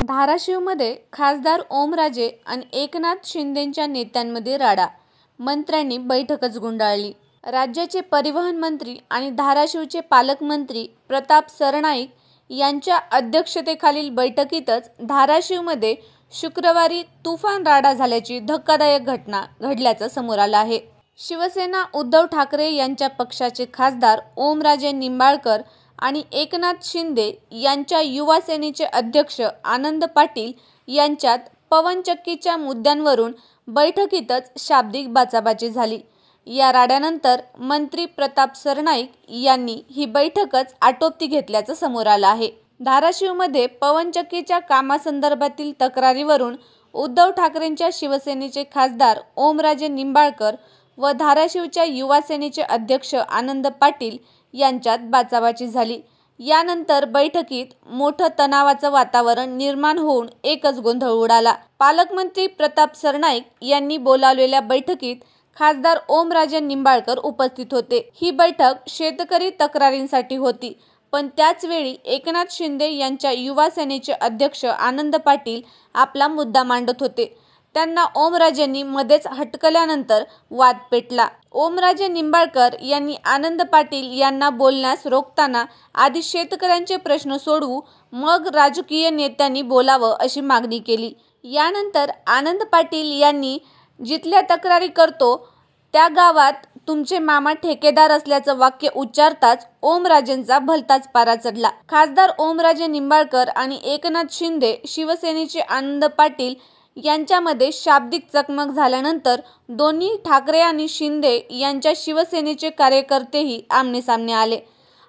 धाराशिवमध्ये खासदार ओमराजे आणि एकनाथ शिंदेंच्या नेत्यांमध्ये राडा, मंत्र्यांनी बैठकच गुंडाळली. राज्याचे परिवहन मंत्री आणि धाराशिवचे पालकमंत्री प्रताप सरनाईक यांच्या अध्यक्षतेखालील बैठकीतच धाराशिवमध्ये शुक्रवारी तुफान राडा झाल्याची धक्कादायक घटना घडल्याचं समोर आलं आहे. शिवसेना उद्धव ठाकरे यांच्या पक्षाचे खासदार ओमराजे निंबाळकर आणि एकनाथ शिंदे यांच्या युवा सेनेचे अध्यक्ष आनंद पाटील यांच्यात पवनचक्कीच्या मुद्द्यांवरून बैठकीतच शाब्दिक बाचाबाची झाली. या राड्यानंतर मंत्री प्रताप सरनाईक यांनी ही बैठकच आटोपती घेतल्याचं समोर आलं आहे. धाराशिवमध्ये पवनचक्कीच्या कामासंदर्भातील तक्रारीवरून उद्धव ठाकरेंच्या शिवसेनेचे खासदार ओमराजे निंबाळकर व धाराशिवच्या युवा सेनेचे अध्यक्ष आनंद पाटील यांच्यात बाचाबाची झाली. यानंतर बैठकीत मोठं तणावाचं वातावरण निर्माण होऊन एकच गोंधळ उडाला. पालकमंत्री प्रताप सरनाईक यांनी बोलावलेल्या बैठकीत खासदार ओमराजे निंबाळकर उपस्थित होते. ही बैठक शेतकरी तक्रारींसाठी होती, पण त्याच वेळी एकनाथ शिंदे यांच्या युवा सेनेचे अध्यक्ष आनंद पाटील आपला मुद्दा मांडत होते. त्यांना ओमराजेंनी मध्येच हटकल्यानंतर वाद पेटला. ओमराजे निंबाळकर यांनी आनंद पाटील यांना बोलण्यास रोखताना आधी शेतकऱ्यांचे प्रश्न सोडवू, मग राजकीय नेत्यांनी बोलावं अशी मागणी केली. यानंतर आनंद पाटील यांनी जिथल्या तक्रारी करतो त्या गावात तुमचे मामा ठेकेदार असल्याचं वाक्य उच्चारताच ओमराजेंचा भलताच पारा चढला. खासदार ओमराजे निंबाळकर आणि एकनाथ शिंदे शिवसेनेचे आनंद पाटील यांच्यामध्ये शाब्दिक चकमक झाल्यानंतर दोन्ही ठाकरे आणि शिंदे यांच्या शिवसेनेचे कार्यकर्तेही आमनेसामने आले.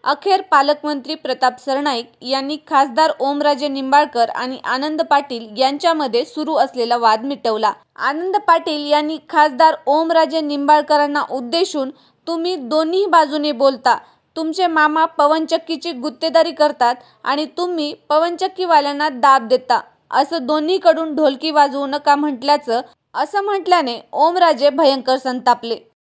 अखेर पालकमंत्री प्रताप सरनाईक यांनी खासदार ओमराजे निंबाळकर आणि आनंद पाटील यांच्यामध्ये सुरू असलेला वाद मिटवला. आनंद पाटील यांनी खासदार ओमराजे निंबाळकरांना उद्देशून तुम्ही दोन्ही बाजूने बोलता, तुमचे मामा पवनचक्कीची गुत्तेदारी करतात आणि तुम्ही पवनचक्कीवाल्यांना दाब देता असं दोन्हीकडून ढोलकी वाजवू नका म्हटल्याचं असं म्हटल्याने ओमराजे भयंकर संतापले.